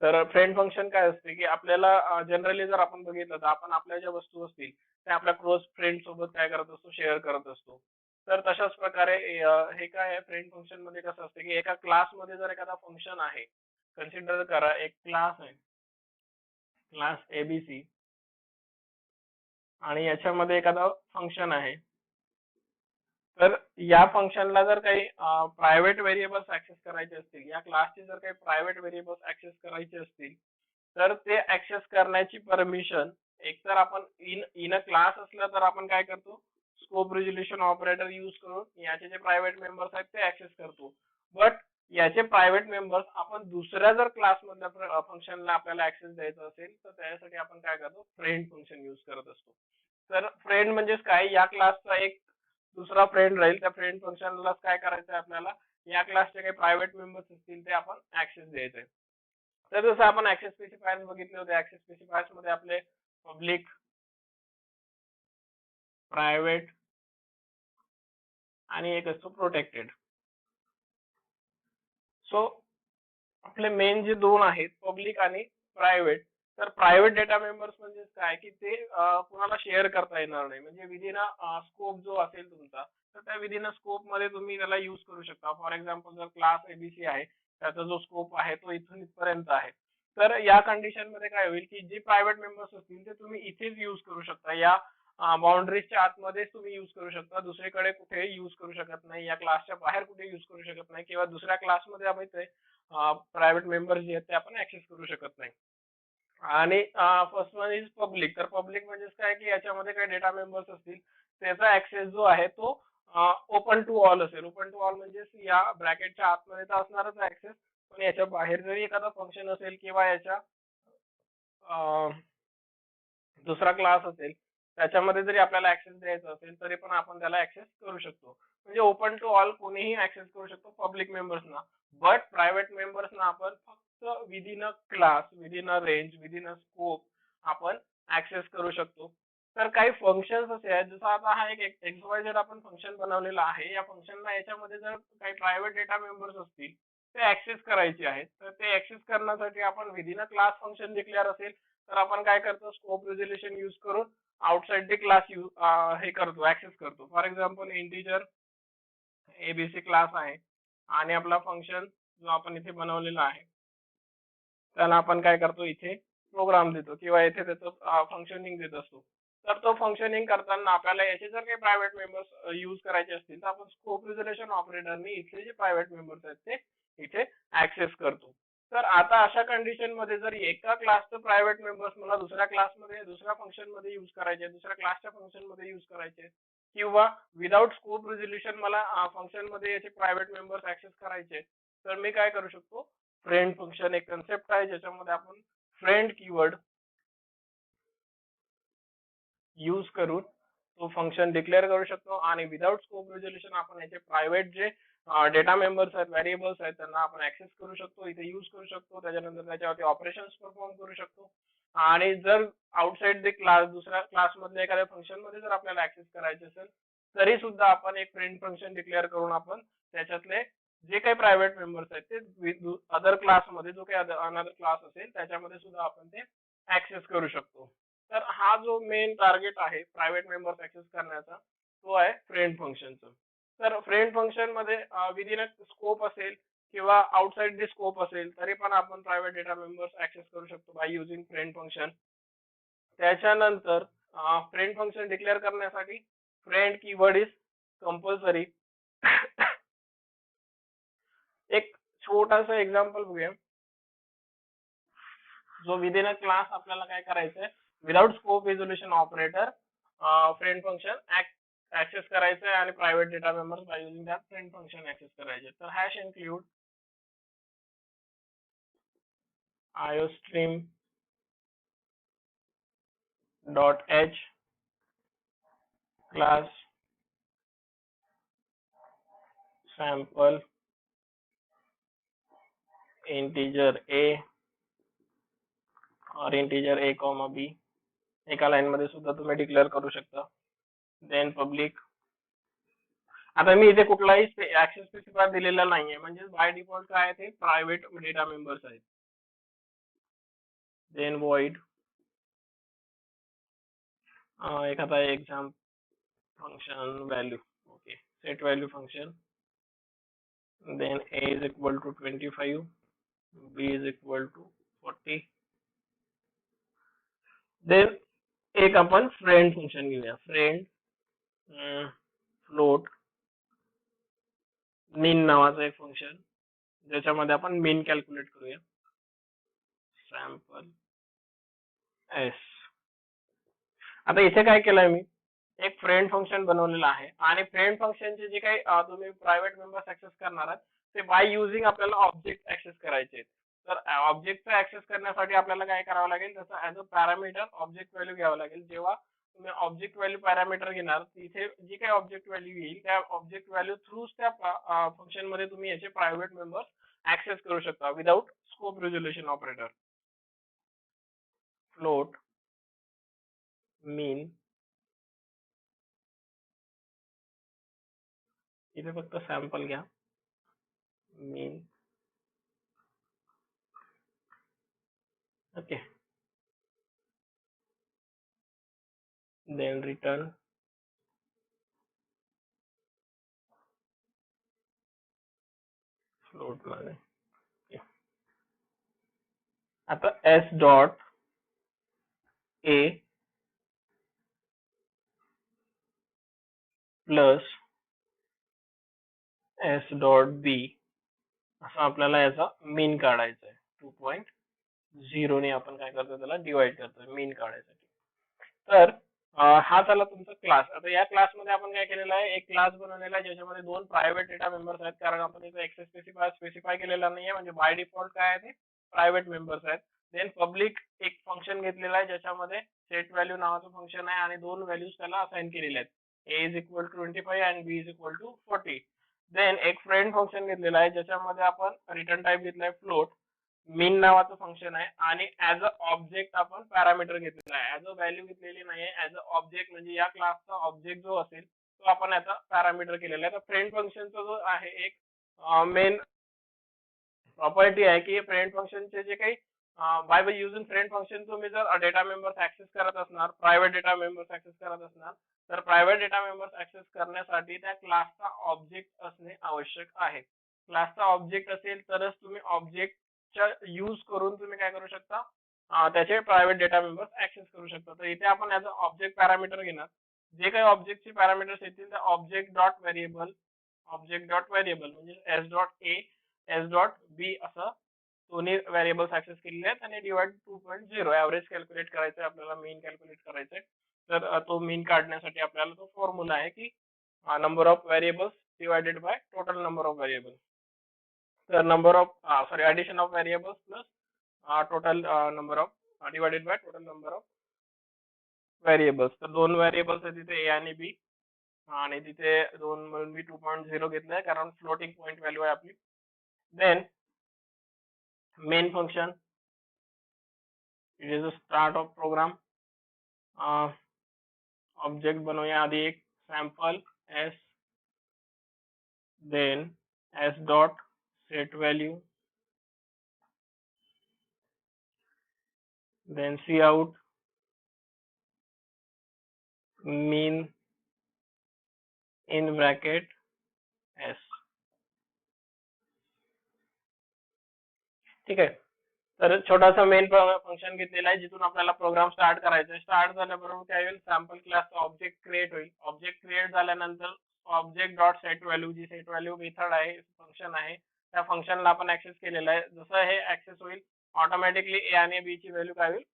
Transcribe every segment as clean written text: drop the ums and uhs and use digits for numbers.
तर friend function काय असते की आपल्याला जनरली जर आपण बघितलं तर आपण आपल्या ज्या वस्तू असतील त्या आपल्या क्लोज फ्रेंड सोबत काय करत असतो, शेअर करत असतो. तर तशाच प्रकारे हे काय आहे, फ्रेंड फंक्शन मध्ये कसं असतं की एका क्लासमध्ये जर एखादा फंक्शन आहे, कन्सिडर करा एक क्लास आहे, क्लास एबीसी, आणि याच्यामध्ये एखादा फंक्शन आहे. तर या फंक्शनला जर काही प्रायव्हेट व्हेरिएबल्स ऍक्सेस करायचे असतील, या क्लासचे जर काही प्रायव्हेट व्हेरिएबल्स ऍक्सेस करायचे असतील, तर ते ऍक्सेस करण्याची परमिशन एकतर आपण इन अ क्लास असलं तर आपण काय करतो, स्कोप रिझोल्यूशन ऑपरेटर यूज करून याचे जे प्रायव्हेट मेंबर्स आहेत ते ऍक्सेस करतो. बट याचे प्रायव्हेट मेंबर्स आपण दुसऱ्या जर क्लासमधल्या फंक्शनला आपल्याला ऍक्सेस द्यायचा असेल तर त्यासाठी आपण काय करतो, फ्रेंड फंक्शन यूज करत असतो. तर फ्रेंड म्हणजेच काय, या क्लासचा एक दुसरा फ्रेंड राहील, त्या फ्रेंड फंक्शनला काय करायचं आहे आपल्याला, या क्लासचे काही प्रायव्हेट मेंबर्स असतील ते आपण ऍक्सेस द्यायचे. तर जसं आपण ऍक्सेस स्पेसिफायर्स बघितले होते, ऍक्सेस स्पेसिफायर्स मध्ये आपले पब्लिक, प्रायव्हेट आणि एक असतो प्रोटेक्टेड. सो आपले मेन जे दोन आहेत, पब्लिक आणि प्रायव्हेट. तर प्रायव्हेट डेटा मेंबर्स म्हणजे काय की ते कुणाला शेअर करता येणार नाही, म्हणजे विदिन अ स्कोप जो असेल तुमचा, तर त्या विदिन अ स्कोप मध्ये तुम्ही त्याला युज करू शकता. फॉर एक्झाम्पल जर क्लास एबीसी आहे, त्याचा जो स्कोप आहे तो इथून इथपर्यंत आहे. तर या कंडिशन मध्ये काय होईल की जे प्रायव्हेट मेंबर्स असतील ते तुम्ही इथेच युज करू शकता, या बाउंड्रीजच्या आतमध्येच तुम्ही युज करू शकता, दुसरीकडे कुठे युज करू शकत नाही, या क्लासच्या बाहेर कुठे युज करू शकत नाही, किंवा दुसऱ्या क्लासमध्ये आपण ते प्रायव्हेट मेंबर जे आहेत ते आपण ऍक्सेस करू शकत नाही. आणि फर्स्ट वन इज पब्लिक. तर पब्लिक म्हणजे काय की याच्यामध्ये काही डेटा मेंबर्स असतील, त्याचा ऍक्सेस जो आहे तो ओपन टू ऑल असेल. ओपन टू ऑल म्हणजे या ब्रॅकेटच्या आतमध्ये तर असणारच ऍक्सेस, पण याच्या बाहेर जरी एखादा फंक्शन असेल किंवा याच्या दुसरा क्लास असेल त्याच्यामध्ये जरी आपल्याला ऍक्सेस द्यायचा असेल तरी पण आपण त्याला ऍक्सेस करू शकतो. म्हणजे ओपन टू ऑल कोणीही ऍक्सेस करू शकतो पब्लिक मेंबर्सना. बट प्रायव्हेट मेंबर्सना आपण फक्त within a class, within a range, within a scope आपण ऍक्सेस करू शकतो. तर काही फंक्शन्स असे आहेत, जसं आता हा एक एक्सवायझेड आपण फंक्शन बनवलेला आहे, या फंक्शनला याच्यामध्ये जर काही प्रायव्हेट डेटा मेंबर्स असतील ते ऍक्सेस करायचे आहेत, तर ते ऍक्सेस करण्यासाठी आपण within a class function declare असेल तर आपण काय करतो, स्कोप रिझोल्यूशन यूज करून आउटसाइड द क्लास हे करतो, ऍक्सेस करतो. For example integer ABC class आहे आणि आपला फंक्शन जो आपण इथे बनवलेला आहे त्याला आपण काय करतो, इथे प्रोग्राम देतो किंवा इथे त्याचं फंक्शनिंग देत असतो. तर तो फंक्शनिंग करताना आपल्याला याचे जर काही प्रायव्हेट मेंबर्स यूज करायचे असतील तर आपण स्कोप रिझोल्यूशन ऑपरेटरनी इथले जे प्रायव्हेट मेंबर्स आहेत ते इथे ऍक्सेस करतो. तर आता अशा कंडिशन मध्ये जर एका क्लासचं प्रायव्हेट मेंबर्स मला दुसऱ्या क्लासमध्ये, दुसऱ्या फंक्शन मध्ये यूज करायचे, दुसऱ्या क्लासच्या फंक्शन मध्ये यूज करायचे, किंवा विदाउट स्कोप रिझोल्यूशन मला फंक्शन मध्ये याचे प्रायव्हेट मेंबर्स ऍक्सेस करायचे, तर मी काय करू शकतो, फ्रेंड फंक्शन एक कन्सेप्ट आहे ज्याच्यामध्ये आपण फ्रेंड कीवर्ड यूज करून तो फंक्शन डिक्लेअर करू शकतो आणि विदाउट स्कोप रिझोल्यूशन आपण याचे प्रायव्हेट जे डेटा मेंबर्स आहेत, व्हेरिएबल्स आहेत, त्यांना आपण ऍक्सेस करू शकतो, इथे यूज करू शकतो, त्याच्यानंतर त्याच्यावरती ऑपरेशन्स परफॉर्म करू शकतो. आणि जर आउटसाइड द क्लास, दुसऱ्या क्लास मधल्या एखाद्या फंक्शन मध्ये जर आपल्याला ऍक्सेस करायचे असेल तरी सुद्धा आपण एक फ्रेंड फंक्शन डिक्लेअर करून आपण त्याच्यातले जे काही प्रायव्हेट मेंबर्स आहेत ते अदर क्लासमध्ये, जो काही अनदर क्लास असेल त्याच्यामध्ये सुद्धा आपण ते ऍक्सेस करू शकतो. तर हा जो मेन टार्गेट आहे प्रायव्हेट मेंबर्स ऍक्सेस करण्याचा, तो आहे फ्रेंड फंक्शनचा. तर फ्रेंड फंक्शन मध्ये विदिन अ स्कोप असेल किंवा आउटसाइड द स्कोप असेल तरी पण आपण प्रायव्हेट डेटा मेंबर्स ऍक्सेस करू शकतो बाय युजिंग फ्रेंड फंक्शन. त्याच्यानंतर फ्रेंड फंक्शन डिक्लेअर करण्यासाठी फ्रेंड कीवर्ड इज कंपल्सरी. एक छोटासा एक्झाम्पल बघूया, जो विदिन अ क्लास आपल्याला काय करायचंय, without scope resolution operator friend function access करायचं आहे आणि private data members by using that friend function access करायचे. तर hash include iostream dot h class sample integer a और इंटीजर a कॉमा b एका लाईन मध्ये सुद्धा तुम्ही डिक्लेअर करू शकता. Then public. आता मी इथे कुठलाही ऍक्सेस स्पेसिफायर दिलेला नाहीये, म्हणजे बाय डिफॉल्ट काय आहे ते प्रायव्हेट डेटा मेंबर्स आहेत. देन void एखादा exam function value, okay, set value function, then a is equal to 25, b is equal to 40. then एक आपण फ्रेंड फंक्शन घेऊया, फ्रेंड फ्लोट मीन नावाचं एक फंक्शन, ज्याच्यामध्ये आपण मीन कॅल्क्युलेट करूया, सॅम्पल एस. आता इथे काय केलंय मी, एक फ्रेंड फंक्शन बनवलेलं आहे आणि फ्रेंड फंक्शनचे जे काही तुम्ही प्रायव्हेट मेंबर्स ऍक्सेस करणार आहात ते बाय युजिंग आपल्याला ऑब्जेक्ट ऍक्सेस करायचे आहेत. तर ऑब्जेक्टचा ऍक्सेस करण्यासाठी आपल्याला काय करावं लागेल, त्याचा as a parameter object value घ्यावं लागेल. जेव्हा तुम्ही ऑब्जेक्ट व्हॅल्यू पॅरामीटर घेणार, तिथे जी काही ऑब्जेक्ट व्हॅल्यू येईल त्या ऑब्जेक्ट व्हॅल्यू थ्रूच त्या फंक्शन मध्ये तुम्ही याचे प्रायव्हेट मेंबर्स ऍक्सेस करू शकता without scope resolution operator. Float mean, इथे फक्त सॅम्पल घ्या, mean, okay, then return float मध्ये. Okay. आता s dot a plus s dot b असं आपल्याला याचा मीन काढायचा आहे. 2.0 ने आपण काय करतो, त्याला डिवाइड करतो मीन काढायसाठी. तर हा झाला तुमचा क्लास. आता या क्लासमध्ये आपण काय केलेलं आहे, एक क्लास बनवलेला आहे ज्याच्यामध्ये दोन प्रायव्हेट डेटा मेंबर्स आहेत, कारण आपण इथे एक्सेस स्पेसिफाय केलेला नाहीये, म्हणजे बाय डिफॉल्ट काय आहे ते प्रायव्हेट मेंबर्स आहेत. देन पब्लिक एक फंक्शन घेतलेलं आहे ज्याच्यामध्ये सेट व्हॅल्यू नावाचं फंक्शन आहे आणि दोन व्हॅल्यूज त्याला असाइन केलेले आहेत, a इज इक्वल टू 25 आणि b is equal to 40. Then एक फ्रेंड फंक्शन घेतलेलं आहे ज्याच्यामध्ये आपण रिटर्न टाइप घेतलाय फ्लोट, मीन नावाचं फंक्शन आहे आणि ऍज अ ऑब्जेक्ट आपण पॅरामीटर घेतलेला आहे, ऍज अ व्हॅल्यू घेतलेली नाहीये, ऍज अ ऑब्जेक्ट म्हणजे या क्लासचा ऑब्जेक्ट जो असेल तो आपण याचा पॅरामीटर केलेला आहे. तर फ्रेंड फंक्शनचा जो आहे एक मेन प्रॉपर्टी आहे की फ्रेंड फंक्शनचे जे काही बाय युजिंग फ्रेंड फंक्शन तुम्ही जर डेटा मेंबर्स ऍक्सेस करत असणार, प्रायव्हेट डेटा मेंबर्स ऍक्सेस करत असणार, तर प्रायव्हेट डेटा मेंबर्स ऍक्सेस करण्यासाठी त्या क्लासचा ऑब्जेक्ट असणे आवश्यक आहे. क्लासचा ऑब्जेक्ट असेल तरच तुम्ही ऑब्जेक्टचा यूज करून तुम्ही काय करू शकता, त्याचे प्रायव्हेट डेटा मेंबर्स ऍक्सेस करू शकता. तर इथे आपण ऍज अ ऑब्जेक्ट पॅरामीटर घेणार, जे काही ऑब्जेक्टचे पॅरामीटर्स येतील त्या ऑब्जेक्ट डॉट व्हेरिएबल म्हणजे S dot A S dot B असं दोन्ही व्हेरिएबल्स ऍक्सेस केलेले आहेत आणि डिवाइड 2.0 ऍव्हरेज कॅल्क्युलेट करायचं आहे आपल्याला, मीन कॅल्क्युलेट करायचं आहे. तर तो मीन काढण्यासाठी आपल्याला तो फॉर्म्युला आहे की number of variables divided by total number of variables. तर number of addition of variables plus total number of divided by total number of variables. तर दोन व्हेरिएबल्स आहेत तिथे ए आणि बी, आणि तिथे दोन म्हणून मी 2.0 घेतलाय कारण फ्लोटिंग पॉईंट व्हॅल्यू आहे आपली. Then main function, it is a start of program. Object बनवूया आधी एक sample S, then S dot set value, then C out mean in bracket S. ठीक आहे. तर छोटासा मेन फंक्शन घेतलेला आहे जिथून आपल्याला प्रोग्राम स्टार्ट करायचा आहे. स्टार्ट झाल्याबरोबर काय होईल, सॅम्पल क्लासचा ऑब्जेक्ट क्रिएट होईल. ऑब्जेक्ट क्रिएट झाल्यानंतर ऑब्जेक्ट डॉट सेट व्हॅल्यू, जी सेट व्हॅल्यू मेथड आहे, फंक्शन आहे, त्या फंक्शनला आपण ऍक्सेस केलेला आहे. जसं हे ऍक्सेस होईल ऑटोमॅटिकली ए आणि बी ची व्हॅल्यू काय होईल,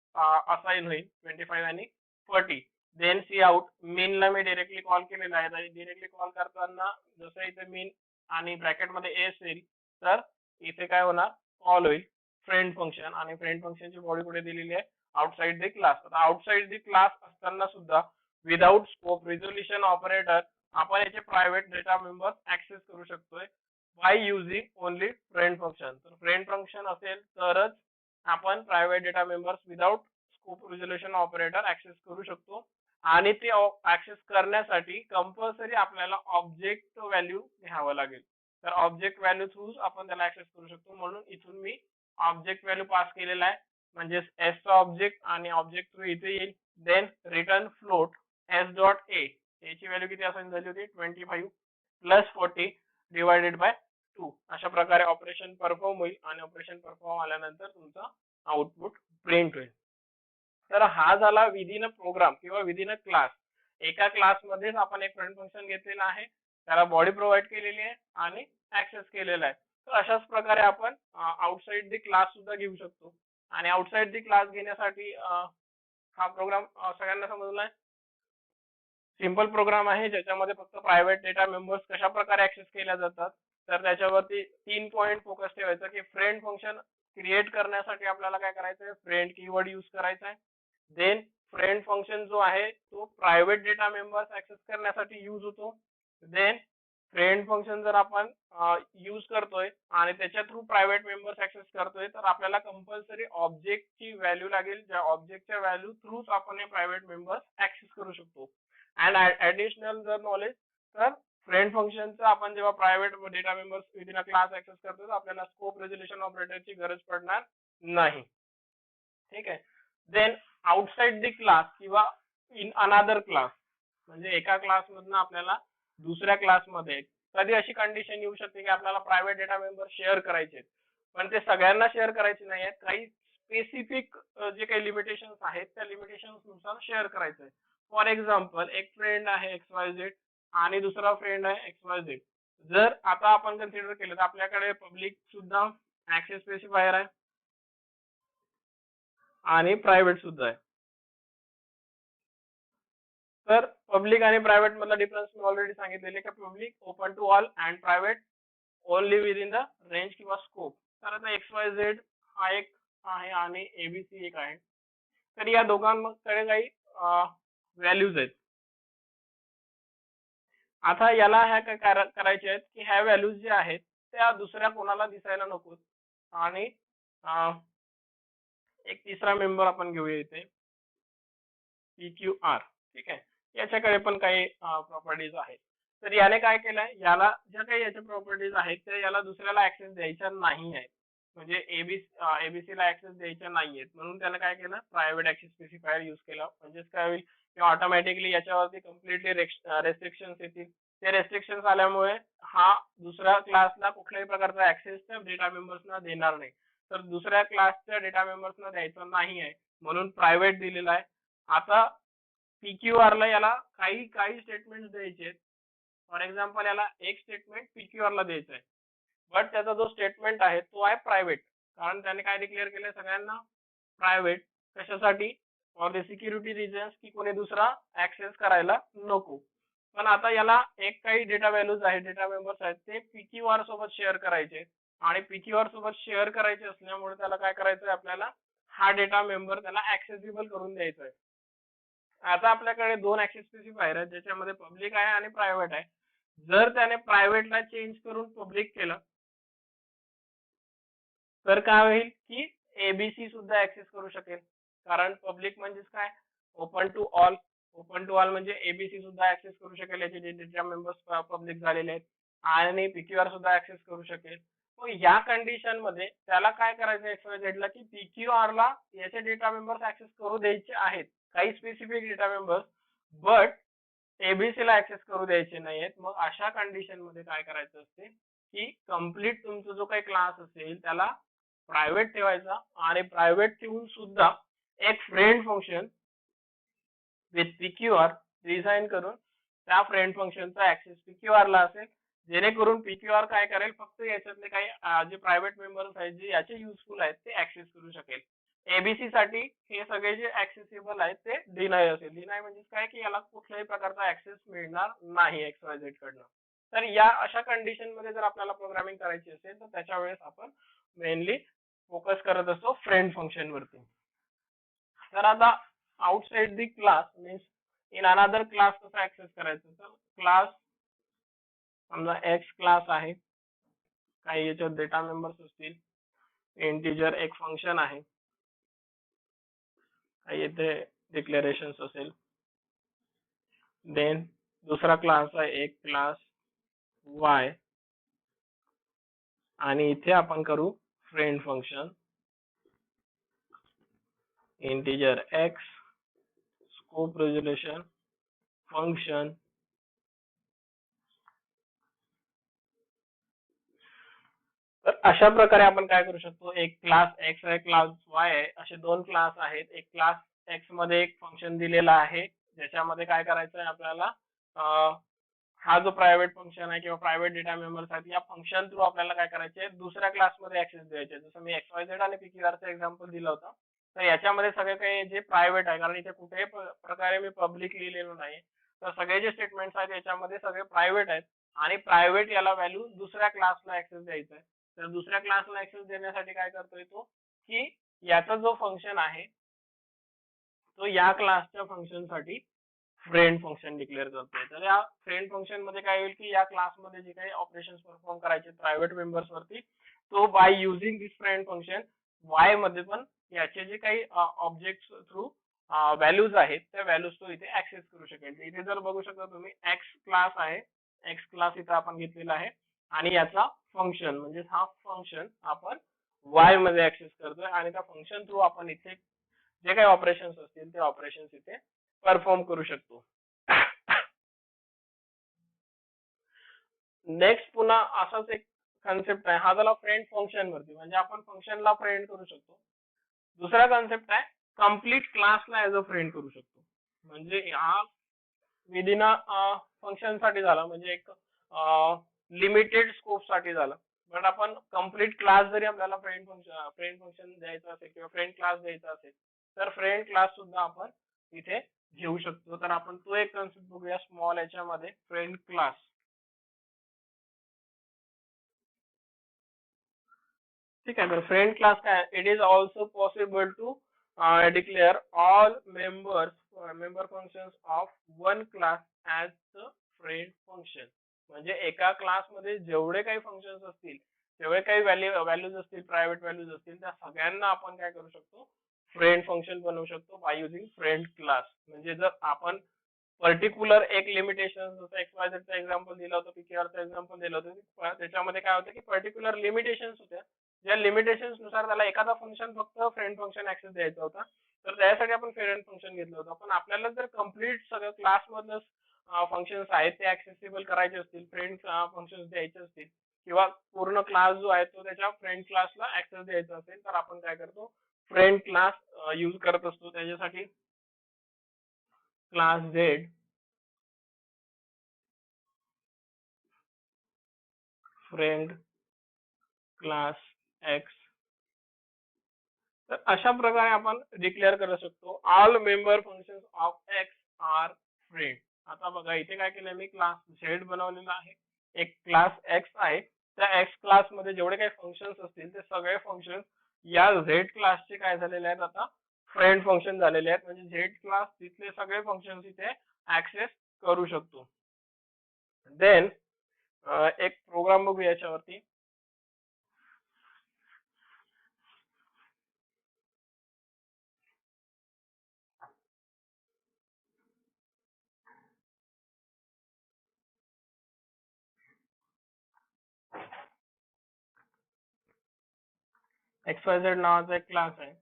असाइन होईल 25 आणि 40. देन सी आउट, मीनला मी डायरेक्टली कॉल केलेला आहे. डायरेक्टली कॉल करताना जसं इथे मीन आणि ब्रॅकेटमध्ये ए असेल तर इथे काय होणार, कॉल होईल फ्रेंड फंक्शन, आणि फ्रेंड फंक्शनची बॉडी कुठे दिलेली आहे, आउटसाइड द क्लास. आता आउटसाइड द क्लास असताना सुद्धा विदाउट स्कोप रिझोल्युशन ऑपरेटर आपण याचे प्रायव्हेट डेटा मेंबर्स ऍक्सेस करू शकतोय by using only friend function. तर फ्रेंड फंक्शन असेल तरच आपण private data members without scope resolution operator access करू शकतो, आणि ते ऍक्सेस करण्यासाठी कंपल्सरी आपल्याला ऑब्जेक्ट व्हॅल्यू घ्यावं लागेल. तर ऑब्जेक्ट व्हॅल्यू थ्रू आपण त्याला ऍक्सेस करू शकतो. म्हणून इथून मी ऑब्जेक्ट व्हॅल्यू पास केलेला आहे. म्हणजे एस चा ऑब्जेक्ट आणि ऑब्जेक्ट थ्रू इथे येईल. Then return float S dot A, याची व्हॅल्यू किती असाइन झाली होती 25 प्लस 40 डिवायडेड बाय 2. अशा प्रकारे ऑपरेशन परफॉर्म होईल आणि ऑपरेशन परफॉर्म आल्यानंतर तुमचा आउटपुट प्रिंट होईल. तर हा झाला विदिन अ प्रोग्राम किंवा विदिन अ क्लास. एका क्लासमध्येच आपण एक फ्रेंड फंक्शन घेतलेला आहे, त्याला बॉडी प्रोव्हाइड केलेली आहे आणि ऍक्सेस केलेला आहे. तर अशाच प्रकारे आपण आउटसाइड दी क्लास सुद्धा घेऊ शकतो. आणि आउटसाइड दी क्लास घेण्यासाठी हा प्रोग्राम सगळ्यांना समजलाय. सिंपल प्रोग्राम आहे ज्याच्यामध्ये फक्त प्रायव्हेट डेटा मेंबर्स कशा प्रकारे ऍक्सेस केल्या जातात. तर त्याच्यावरती 3 पॉइंट फोकस ठेवायचं की फ्रेंड फंक्शन क्रिएट करण्यासाठी आपल्याला काय करायचं आहे, फ्रेंड कीवर्ड यूज करायचा आहे. देन फ्रेंड फंक्शन जो आहे तो प्रायव्हेट डेटा मेंबर्स ऍक्सेस करण्यासाठी यूज होतो. देन फ्रेंड फंक्शन जर आपण यूज करतोय आणि त्याच्या थ्रू प्रायव्हेट मेंबर्स ऍक्सेस करतोय तर आपल्याला कंपल्सरी ऑब्जेक्टची व्हॅल्यू लागेल, ज्या ऑब्जेक्टच्या व्हॅल्यू थ्रूच आपण हे प्रायव्हेट मेंबर्स ऍक्सेस करू शकतो. अँड ऍडिशनल जर नॉलेज, तर फ्रेंड फंक्शनचा आपण जेव्हा private data members within a class access करतो तर आपल्याला स्कोप रेझोल्युशन ऑपरेटरची गरज पडणार नाही. ठीक आहे. देन आउटसाइड दी क्लास किंवा इन अनादर क्लास, म्हणजे एका क्लासमधनं आपल्याला दुसऱ्या क्लासमध्ये कधी अशी कंडिशन येऊ शकते की आपल्याला प्रायव्हेट डेटा मेंबर शेअर करायचे, पण ते सगळ्यांना शेअर करायचे नाही आहेत. काही स्पेसिफिक जे काही लिमिटेशन्स आहेत त्या लिमिटेशन्स नुसार शेअर करायचं आहे. फॉर एक्झाम्पल, एक फ्रेंड आहे XYZ आणि दुसरा फ्रेंड आहे XYZ. जर आता आपण कन्सिडर केलं तर आपल्याकडे पब्लिक सुद्धा ऍक्सेस स्पेसिफायर आहे आणि प्रायव्हेट सुद्धा आहे. तर पब्लिक आणि प्रायव्हेट मधला डिफरन्स मी ऑलरेडी सांगितलेले की public open to all and private only within the range किंवा स्कोप. तर आता XYZ हा एक आहे आणि ABC एक आहे. तर या दोघांकडे काही व्हॅल्यूज आहेत. आता याला ह्या काय करायचे आहेत की ह्या व्हॅल्यूज ज्या आहेत त्या दुसऱ्या कोणाला दिसायला नकोत. आणि एक तिसरा मेंबर आपण घेऊया इथे PQR. ठीक आहे. याच्याकडे पण काही प्रॉपर्टीज आहेत. तर याने काय केलंय, याला ज्या काही याच्या प्रॉपर्टीज आहेत त्या याला दुसऱ्याला ऍक्सेस द्यायच्या नाही आहेत. म्हणजे एबीसी ला ऍक्सेस द्यायच्या नाहीयेत, म्हणून त्याला काय केलं, प्रायव्हेट ऍक्सेस स्पेसिफायर यूज केला. म्हणजेच काय होईल की ऑटोमॅटिकली याच्यावरती कम्प्लिटली रेस्ट्रिक्शन्स येतील. ते रेस्ट्रिक्शन्स आल्यामुळे हा दुसऱ्या क्लासला कुठल्याही प्रकारचा ऍक्सेस त्या डेटा मेंबर्सना देणार नाही. तर दुसऱ्या क्लासच्या डेटा मेंबर्सना द्यायचा नाही आहे म्हणून प्रायव्हेट दिलेला आहे. आता PQR ला याला काही काही स्टेटमेंट द्यायचे. फॉर एक्झाम्पल, याला एक स्टेटमेंट PQR ला द्यायचं आहे, बट त्याचा जो स्टेटमेंट आहे तो आहे प्रायव्हेट. कारण त्याने काय डिक्लेअर केलंय सगळ्यांना प्रायव्हेट. कशासाठी, फॉर द सिक्युरिटी रिझन्स, की कोणी दुसरा ऍक्सेस करायला नको. पण आता याला एक काही डेटा व्हॅल्यूज आहेत, डेटा मेंबर्स आहेत, ते PQR सोबत शेअर करायचे. आणि PQR सोबत शेअर करायचे असल्यामुळे त्याला काय करायचंय, आपल्याला हा डेटा मेंबर त्याला ऍक्सेसिबल करून द्यायचा आहे. आता आपल्याकडे दोन ऍक्सेस स्पेसिफायर आहेत ज्याच्यामध्ये पब्लिक आहे आणि प्रायव्हेट आहे. जर त्याने प्रायव्हेटला चेंज करून पब्लिक केलं तर काय होईल की एबीसी सुद्धा ऍक्सेस करू शकेल. कारण पब्लिक म्हणजेच काय, open to all. Open to all म्हणजे एबीसी सुद्धा ऍक्सेस करू शकेल, याचे जे डेटा मेंबर्स पब्लिक झालेले आहेत. आणि PQR सुद्धा ऍक्सेस करू शकेल. मग या कंडिशन मध्ये त्याला काय करायचं XYZ ला की PQR ला याचे डेटा मेंबर्स ऍक्सेस करू द्यायचे आहेत, काही specific data members, but ABC ला ऍक्सेस करू द्यायचे नाहीयेत. मग अशा कंडिशन मध्ये काय करायचं असते की कम्प्लीट तुमचा जो काही क्लास असेल त्याला प्रायव्हेट ठेवायचा आणि प्रायव्हेट ठेवून सुद्धा एक friend function with PQR design करून त्या फ्रेंड फंक्शनचा ऍक्सेस PQR ला असेल, जेणेकरून PQR काय करेल, फक्त याच्यातले काही जे प्रायव्हेट मेंबर्स आहेत जे याचे युजफुल आहेत ते ऍक्सेस करू शकेल. एबीसी साठी हे सगळे जे ऍक्सेसिबल आहेत ते डिनाय असेल. डिनाय म्हणजे काय की याला कुठल्याही प्रकारचा ऍक्सेस मिळणार नाही XYZ कडनं. तर या अशा कंडिशन मध्ये जर आपल्याला प्रोग्रामिंग करायची असेल तर त्याच्या वेळेस आपण मेनली फोकस करत असतो फ्रेंड फंक्शन वरती. तर आता outside the class means in another class कसा ऍक्सेस करायचा, तर क्लास समजा एक्स क्लास आहे, काही याच्यात डेटा मेंबर्स असतील, इंटिजर एक फंक्शन आहे, काही येथे डिक्लेरेशन्स असेल. देन दुसरा क्लास आहे एक क्लास वाय आणि इथे आपण करू friend function. Integer x, scope resolution, function. तर अशा प्रकारे आपण काय करू शकतो, एक क्लास x आहे, क्लास y आहे, असे दोन क्लास आहेत. एक क्लास x मध्ये एक फंक्शन दिलेला आहे, ज्याच्यामध्ये काय करायचं आहे आपल्याला, हा जो प्रायव्हेट फंक्शन आहे किंवा प्रायव्हेट डेटा मेंबर्स आहेत, या फंक्शन थ्रू आपल्याला काय करायचे, दुसऱ्या क्लासमध्ये ऍक्सेस द्यायचे. जसं मी XYZ आणि PQRचं एक्झाम्पल दिलं होतं. तर याच्यामध्ये सगळे काही जे प्रायव्हेट आहे, कारण इथे कुठेही प्रकारे मी पब्लिक लिहिलेलं नाही, तर सगळे जे स्टेटमेंट्स आहेत याच्यामध्ये सगळे प्रायव्हेट आहेत. आणि प्रायव्हेट याला व्हॅल्यू दुसऱ्या क्लासला ऍक्सेस द्यायचा आहे. तर दुसऱ्या क्लासला ऍक्सेस देण्यासाठी काय करतोय तो, की याचा जो फंक्शन आहे तो या क्लासच्या फंक्शनसाठी फ्रेंड फंक्शन डिक्लेअर करतोय. तर या फ्रेंड फंक्शन मध्ये काय होईल, की या क्लासमध्ये जे काही ऑपरेशन्स परफॉर्म करायचे प्रायव्हेट मेंबर्स वरती, तो by using this friend function Y मध्ये पण याचे जे काही ऑब्जेक्ट थ्रू व्हॅल्यूज आहेत त्या व्हॅल्यूज तो इथे ऍक्सेस करू शकेल. इथे जर बघू शकता तुम्ही, एक्स क्लास आहे, एक्स क्लास इथे आपण घेतलेला आहे आणि याचा फंक्शन म्हणजे हा फंक्शन आपण वाय मध्ये ऍक्सेस करतोय आणि त्या फंक्शन थ्रू आपण इथे जे काही ऑपरेशन्स असतील ते ऑपरेशन्स इथे परफॉर्म करू शकतो. नेक्स्ट पुन्हा असाच एक कन्सेप्ट आहे, हा झाला फ्रेंड फंक्शन वरती, म्हणजे आपण फंक्शनला फ्रेंड करू शकतो. दुसरा कन्सेप्ट आहे कम्प्लीट क्लासला ऍज अ फ्रेंड करू शकतो. म्हणजे हा विदिन फंक्शन साठी झाला, म्हणजे एक लिमिटेड स्कोप साठी झाला. बट आपण कम्प्लीट क्लास जरी आपल्याला फ्रेंड फंक्शन द्यायचं असेल किंवा फ्रेंड क्लास द्यायचा असेल, तर फ्रेंड क्लास सुद्धा आपण इथे घेऊ शकतो. तर आपण तो एक कन्सेप्ट बघूया स्मॉल याच्यामध्ये, फ्रेंड क्लास. ठीक आहे, तर फ्रेंड क्लास काय, it is also possible to declare all member functions of one class as the friend function. म्हणजे एका क्लासमध्ये जेवढे काही फंक्शन्स असतील, जेवढे काही व्हॅल्यूज असतील, प्रायव्हेट व्हॅल्यूज असतील, त्या सगळ्यांना आपण काय करू शकतो, फ्रेंड फंक्शन बनवू शकतो बाय युझिंग फ्रेंड क्लास. म्हणजे जर आपण पर्टिक्युलर एक लिमिटेशन, जसं XYZ एक्झाम्पल दिलं होतं, PQRचं एक्झाम्पल दिलं होतं, त्याच्यामध्ये काय होतं की पर्टिक्युलर लिमिटेशन्स होत्या, ज्या लिमिटेशन्स नुसार त्याला एखादा फंक्शन फक्त फ्रेंड फंक्शन ऍक्सेस द्यायचा होता, तर त्यासाठी आपण फ्रेंड फंक्शन घेतलं होतं. पण आपल्याला जर कम्प्लीट सगळं क्लास मधलं फंक्शन्स आहेत ते ऍक्सेसिबल करायचे असतील, फ्रेंड फंक्शन द्यायचे असतील, किंवा पूर्ण क्लास जो आहे तो त्याच्या फ्रेंड क्लासला ऍक्सेस द्यायचा असेल, तर आपण काय करतो, फ्रेंड क्लास यूज करत असतो. त्याच्यासाठी class Z, friend class X. तर अशा प्रकारे आपण डिक्लेअर करू शकतो all member functions of X are friend. आता बघा इथे काय केलंय मी, क्लास झेड बनवलेला आहे, एक क्लास एक्स आहे, त्या एक्स क्लास मध्ये जेवढे काही फंक्शन्स असतील ते सगळे फंक्शन या झेड क्लासचे काय झालेले आहेत, आता फ्रेंड फंक्शन झालेले आहेत. म्हणजे झेड क्लास तिथले सगळे फंक्शन इथे ऍक्सेस करू शकतो. देन एक प्रोग्राम बघू याच्यावरती. XYZ नावाचा एक क्लास आहे.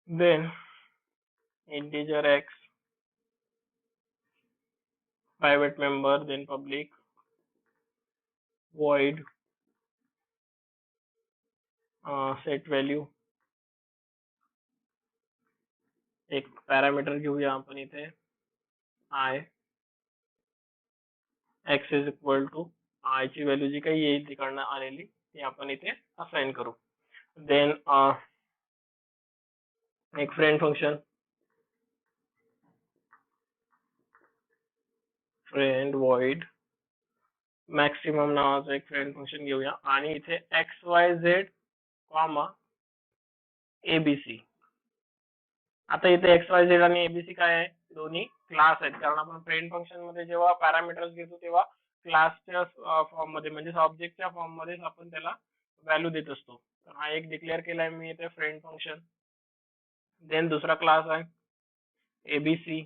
Then integer x, private member, then public, void, set value. एक पॅरामीटर घेऊया आपण इथे, i, x is equal to i ची व्हॅल्यू जी काही येईल तिकडनं आलेली ती आपण इथे असाइन करू. देन एक friend function, friend void maximum नावाचं एक फ्रेंड फंक्शन घेऊया आणि इथे XYZ कॉमा ABC. आता इथे XYZ आणि ABC काय आहे, दोन्ही क्लास आहेत, कारण आपण फ्रेंड फंक्शन मध्ये जेव्हा पॅरामीटर्स घेतो तेव्हा क्लासच्या फॉर्म मध्ये म्हणजे ऑब्जेक्टच्या फॉर्म मध्ये आपण त्याला व्हॅल्यू देत असतो. तर हा एक डिक्लेअर केलाय मी इथे फ्रेंड फंक्शन. देन दुसरा क्लास आहे ABC.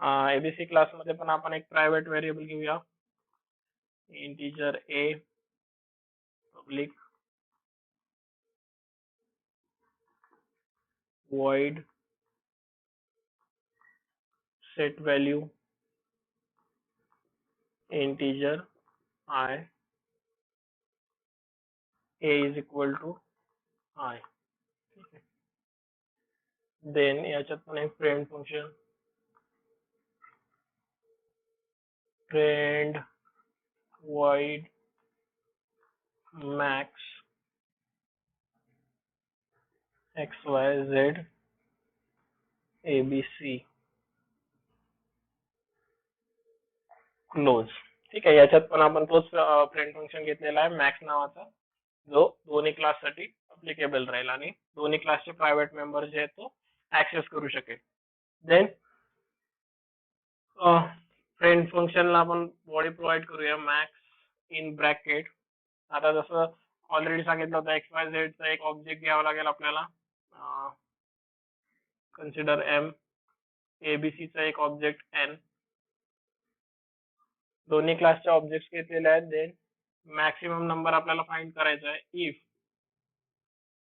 ABC क्लास मध्ये पण आपण एक प्रायव्हेट व्हेरिएबल घेऊया, integer a, public void set value integer I, a is equal to I. Then याच्यात पण एक friend function friend void max xyz abc close. ठीक आहे, याच्यात पण आपण तोच फ्रेंड फंक्शन घेतलेला आहे मॅक्स नावाचा, जो दोन्ही क्लाससाठी अप्लिकेबल राहील आणि दोन्ही क्लासचे प्रायव्हेट मेंबर जे आहेत तो ऍक्सेस करू शकेल. देन फ्रेंड फंक्शनला आपण बॉडी प्रोव्हाइड करूया मॅक्स इन ब्रॅकेट. आता जसं ऑलरेडी सांगितलं होतं एक्स वाय झेड चा एक ऑब्जेक्ट घ्यावा लागेल आपल्याला, कन्सिडर एम, एबीसी चा एक ऑब्जेक्ट एन, दोन्ही क्लासचे ऑब्जेक्ट्स घेतलेले आहेत. देन मॅक्सिमम नंबर आपल्याला फाइंड करायचा आहे if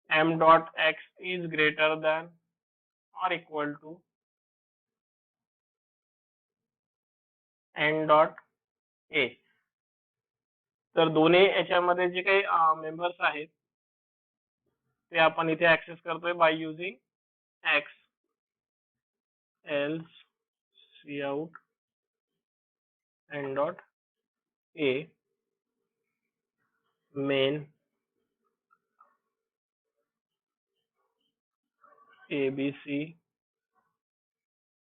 M dot X is greater than or equal to N dot A. तर दोन्ही याच्यामध्ये जे काही मेंबर्स आहेत ते आपण इथे ऍक्सेस करतोय by using X else C out N dot A main ABC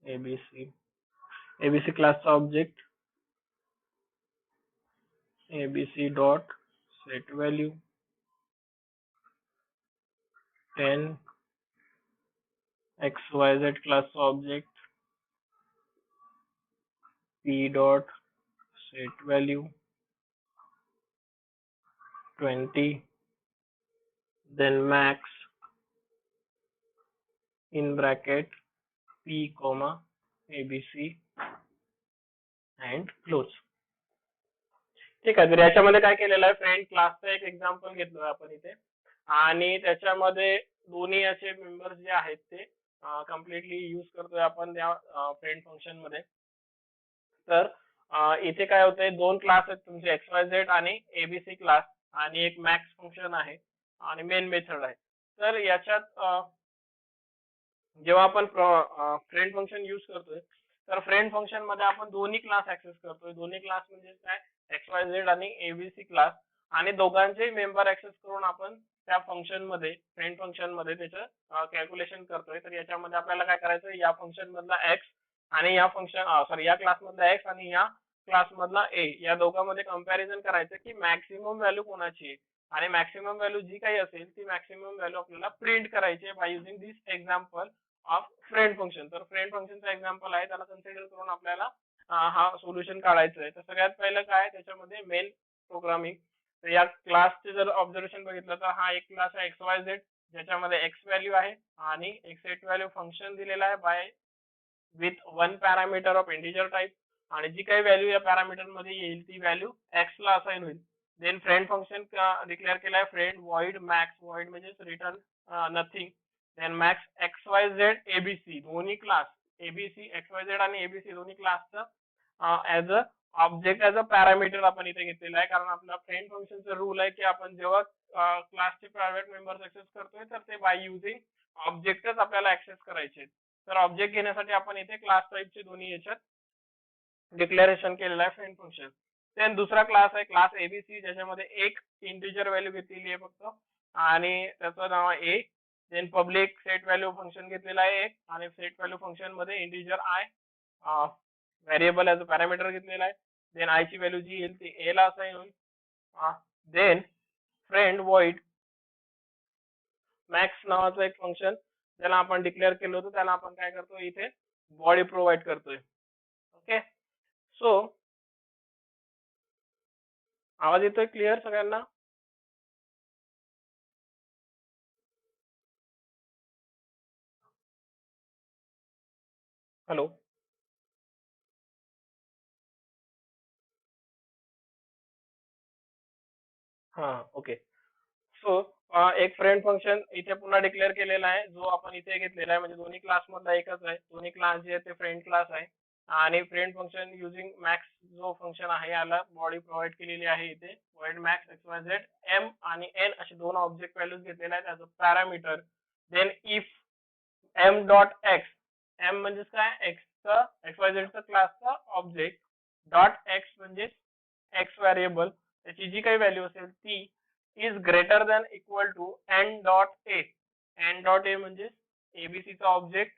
ABC ABC क्लासचा object abc dot set value 10 xyz class object p dot set value 20, then max in bracket p comma abc and close. ठीक आहे, तर याच्यामध्ये काय केलेलं आहे, friend क्लासचा एक एक्झाम्पल घेतलोय आपण इथे आणि त्याच्यामध्ये दोन्ही असे मेंबर्स जे आहेत ते कम्प्लिटली यूज करतोय आपण त्या फ्रेंड फंक्शन मध्ये. तर इथे काय होतंय, दोन क्लास आहेत तुमचे एक्स वाय झेड आणि एबीसी क्लास आणि एक मॅक्स फंक्शन आहे आणि मेन मेथड आहे. तर याच्यात जेव्हा आपण फ्रेंड फंक्शन यूज करतोय तर फ्रेंड फंक्शन मध्ये आपण दोन्ही क्लास ऍक्सेस करतोय. दोन्ही क्लास म्हणजे काय, एक्स वाय झेड आणि एबीसी क्लास, आणि दोघांचे मेंबर ऍक्सेस करून आपण त्या फंक्शन मध्ये फ्रेंड फंक्शन मध्ये त्याचं कॅल्क्युलेशन करतोय. तर याच्यामध्ये आपल्याला काय करायचं, या फंक्शन मधला एक्स आणि या फंक्शन सॉरी या क्लास मधला एक्स आणि या क्लास मधला ए या दोघांमध्ये कंपॅरिझन करायचं की मॅक्सिमम व्हॅल्यू कोणाची आहे, आणि मॅक्सिमम व्हॅल्यू जी काही असेल ती मॅक्सिमम व्हॅल्यू आपल्याला प्रिंट करायची आहे by using this example of friend function. तर फ्रेंड फंक्शनचा एक्झाम्पल आहे, त्याला कन्सिडर करून आपल्याला हा सोल्युशन काढायचा आहे. तर सगळ्यात पहिलं काय, त्याच्यामध्ये मेन प्रोग्रामिंग. तर या क्लासचे जर ऑब्झर्वेशन बघितलं तर हा एक क्लास आहे एक्स वाय झेड, ज्याच्यामध्ये एक्स व्हॅल्यू आहे आणि एक सेट व्हॅल्यू फंक्शन दिलेला आहे by with one parameter of integer type, आणि जी काही व्हॅल्यू या पॅरामीटर मध्ये येईल ती व्हॅल्यू एक्स ला असाइन होईल. देन फ्रेंड फंक्शन डिक्लेअर केलाय फ्रेंड व्हॉइड मॅक्स, व्हॉइड म्हणजे return nothing. Then max X Y Z ABC, दोन्ही class ABC X Y Z आणि एबीसी दोन्ही क्लासचं as a object as a parameter आपण इथे घेतलेला आहे, कारण आपला फ्रेंड फंक्शनचा रूल आहे की आपण जेव्हा क्लासचे प्रायव्हेट मेंबर्स ऍक्सेस करतोय तर ते बाय युजिंग ऑब्जेक्टच आपल्याला ऍक्सेस करायचे. तर ऑब्जेक्ट घेण्यासाठी आपण इथे क्लास टाईपचे दोन्ही याच्यात डिक्लेरेशन केलेलं आहे फ्रेंड फंक्शन. देन दुसरा क्लास आहे क्लास एबीसी, ज्याच्यामध्ये एक इंटिजर व्हॅल्यू घेतलेली आहे फक्त आणि त्याचं नाव आहे A. Then public set value function घेतलेला आहे एक, आणि सेट व्हॅल्यू फंक्शन मध्ये integer I variable as a parameter घेतलेला आहे. देन आय ची व्हॅल्यू जी येईल ती ए ला असाइन होईल. देन फ्रेंड व्हॉइड मॅक्स नावाचं एक फंक्शन ज्याला आपण डिक्लेअर केलं होतं, त्याला आपण काय करतो इथे बॉडी प्रोव्हाइड करतोय. ओके, सो आवाज येतोय क्लिअर सगळ्यांना? हॅलो, हा ओके. सो एक फ्रेंड फंक्शन इथे पुन्हा डिक्लेअर केलेला आहे, जो आपण इथे घेतलेला आहे, म्हणजे दोन्ही क्लास मधला एकच आहे. दोन्ही क्लास जे आहे ते फ्रेंड क्लास आहे. आणि फ्रेंड फंक्शन युजिंग मॅक्स जो फंक्शन आहे याला बॉडी प्रोव्हाइड केलेली आहे इथे. void max xyz m आणि n असे दोन ऑब्जेक्ट व्हॅल्यूज घेतलेले आहेत as a parameter. Then if m dot x, m म्हणजेच काय, x xyz चा क्लासचा ऑब्जेक्ट, डॉट x म्हणजे x व्हेरिएबल, त्याची जी काही व्हॅल्यू असेल ती is greater than equal to n dot a. n dot a म्हणजे abc चा ऑब्जेक्ट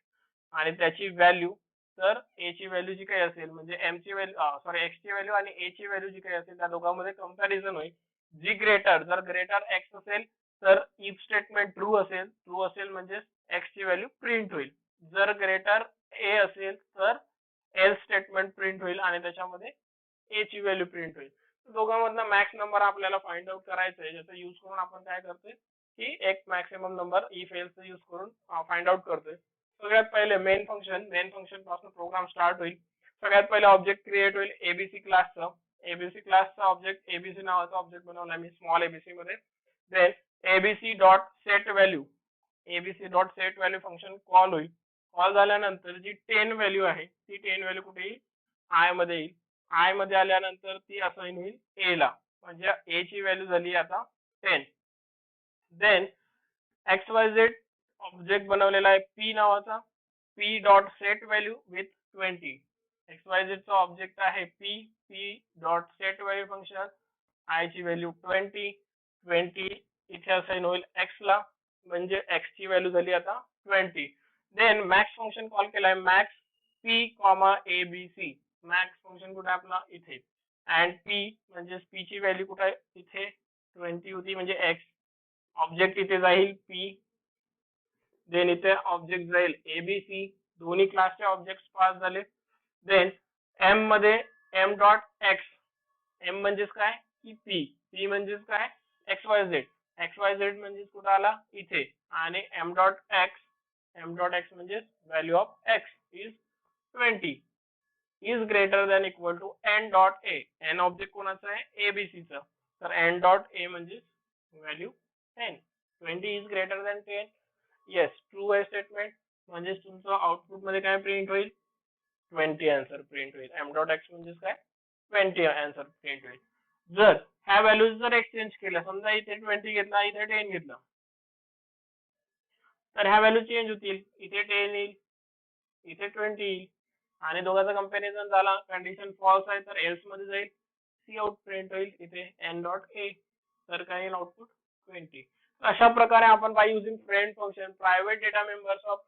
आणि त्याची व्हॅल्यू. तर a ची व्हॅल्यू जी काही असेल म्हणजे m ची व्हॅल्यू सॉरी x ची व्हॅल्यू आणि a ची व्हॅल्यू जी काही असेल त्या दोघांमध्ये कंपॅरिझन होईल. जी ग्रेटर, जर ग्रेटर x असेल तर इफ स्टेटमेंट ट्रू असेल, ट्रू असेल म्हणजे x ची व्हॅल्यू प्रिंट होईल. जर ग्रेटर a असेल तर एल्स स्टेटमेंट प्रिंट होईल आणि त्याच्यामध्ये a ची व्हॅल्यू प्रिंट होईल. दोघांमधला मॅक्स नंबर आपल्याला फाइंड आउट करायचा आहे, ज्याचा यूज करून आपण काय करतोय की एक maximum number if else use करून फाइंड आउट करतोय. सगळ्यात पहिले मेन फंक्शन पासून प्रोग्राम स्टार्ट होईल. सगळ्यात पहिले ऑब्जेक्ट क्रिएट होईल एबीसी क्लासचा. एबीसी क्लासचा ऑब्जेक्ट एबीसी नावाचा ऑब्जेक्ट बनवला मी स्मॉल एबीसी मध्ये. Then ABC dot set value, ABC dot set value function call होईल. कॉल झाल्यानंतर जी 10 व्हॅल्यू आहे ती 10 व्हॅल्यू कुठे येईल, आय मध्ये येईल. आय मध्ये आल्यानंतर ती असाइन होईल ए ला, म्हणजे ए ची व्हॅल्यू झाली आता 10. देन xyz ऑब्जेक्ट बनवलेला आहे पी नावाचा, P dot set value with 20. xyz चा ऑब्जेक्ट आहे P, P dot set value function, I ची व्हॅल्यू 20, 20 इथे असाइन होईल x ला, म्हणजे x ची व्हॅल्यू झाली आता 20. देन मॅक्स फंक्शन कॉल केलाय, max P comma ABC. Max function कुठे आपला इथे, अँड पी म्हणजे पी ची व्हॅल्यू कुठे आहे इथे 20 होती म्हणजे x. ऑब्जेक्ट इथे जाईल पी, देन इथे ऑब्जेक्ट जाईल एबीसी. दोन्ही क्लासचे ऑब्जेक्ट पास झाले. देन एम मध्ये एम डॉट एक्स, एम म्हणजेच काय की पी, पी म्हणजेच काय XYZ, XYZ म्हणजेच कुठं आला इथे, आणि M dot X, M dot X म्हणजे value of X is 20 is greater than equal to N dot A. N object कोणाचा आहे एबीसी चा, तर एन डॉट ए म्हणजे value 10. 20 is greater than 10. Yes, true आहे स्टेटमेंट, म्हणजे तुमचं output मध्ये काय प्रिंट होईल 20 आन्सर प्रिंट होईल. एम डॉट एक्स म्हणजे काय 20 आन्सर प्रिंट होईल. जर ह्या व्हॅल्यूज जर एक्सचेंज केल्या, समजा इथे 20 घेतला इथे 10 घेतला, तर ह्या व्हॅल्यू चेंज होतील. इथे 10 येईल इथे 20 येईल आणि दोघांचा कंपॅरिझन झाला, कंडिशन फॉल्स आहे तर एल्स मध्ये जाईल, सी आउट प्रिंट होईल इथे एन डॉट ए, तर काय येईल आउटपुट 20. अशा प्रकारे आपण by using friend function private data members of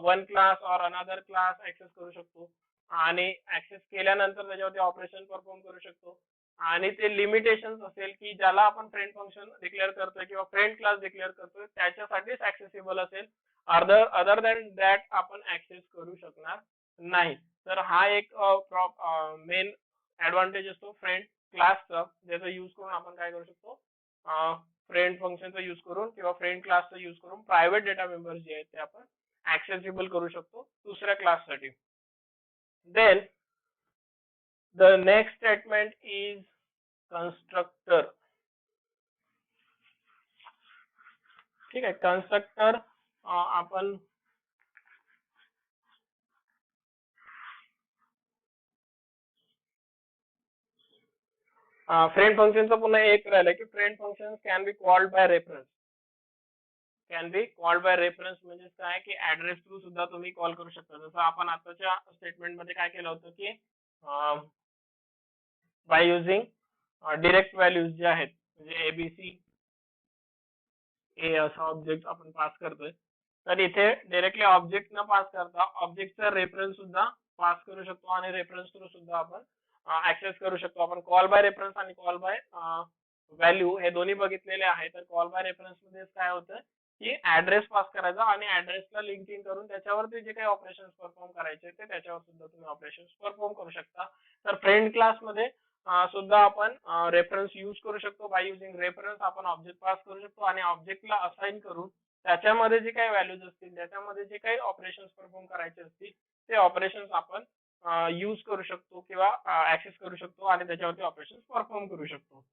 one class और अनदर क्लास ऍक्सेस करू शकतो, आणि ऍक्सेस केल्यानंतर त्याच्यावरती ऑपरेशन परफॉर्म करू शकतो. आणि ते लिमिटेशन्स असेल की ज्याला आपण फ्रेंड फंक्शन डिक्लेअर करतोय किंवा फ्रेंड क्लास डिक्लेअर करतोय त्याच्यासाठीच ऍक्सेसिबल असेल, अदर दॅन दॅट आपण ऍक्सेस करू शकणार नाही. तर हा एक मेन ऍडव्हान्टेज असतो फ्रेंड क्लासचा, ज्याचा यूज करून आपण काय करू शकतो, फ्रेंड फंक्शनचा यूज करून किंवा फ्रेंड क्लासचा यूज करून प्रायव्हेट डेटा मेंबर्स जे आहेत ते आपण ऍक्सेसिबल करू शकतो दुसऱ्या क्लाससाठी. Then the next statement is constructor. ठीक आहे, कन्स्ट्रक्टर आपण फ्रेंड फंक्शनचा पुन्हा एक राहिलं की friend function can be called by reference. Can be called by reference म्हणजे काय की ऍड्रेस थ्रू सुद्धा तुम्ही कॉल करू शकता. जसं आपण आताच्या स्टेटमेंट मध्ये काय केलं होतं की बाय युझिंग डिरेक्ट व्हॅल्यूज जे आहेत, म्हणजे एबीसी ए असा ऑब्जेक्ट आपण पास करतोय, तर इथे डायरेक्टली ऑब्जेक्ट न पास करता ऑब्जेक्टचा रेफरन्स सुद्धा पास करू शकतो आणि रेफरन्स थ्रू सुद्धा आपण ऍक्सेस करू शकतो. आपण कॉल बाय रेफरन्स आणि कॉल बाय व्हॅल्यू हे दोन्ही बघितलेले आहे. तर कॉल बाय रेफरन्स मध्ये काय होतं की ऍड्रेस पास करायचा आणि ऍड्रेसला लिंकिंग करून त्याच्यावरती जे काही ऑपरेशन्स परफॉर्म करायचे ते त्याच्यावर सुद्धा तुम्ही ऑपरेशन्स परफॉर्म करू शकता. तर फ्रेंड क्लास मध्ये सुद्धा आपण रेफरन्स यूज करू शकतो. बाय युजिंग रेफरन्स आपण ऑब्जेक्ट पास करू शकतो आणि ऑब्जेक्टला असाइन करून त्याच्यामध्ये जे काही व्हॅल्यूज असतील, त्याच्यामध्ये जे काही ऑपरेशन्स परफॉर्म करायचे असतील ते ऑपरेशन्स आपण यूज करू शकतो किंवा ऍक्सेस करू शकतो आणि त्याच्यावरती ऑपरेशन्स परफॉर्म करू शकतो.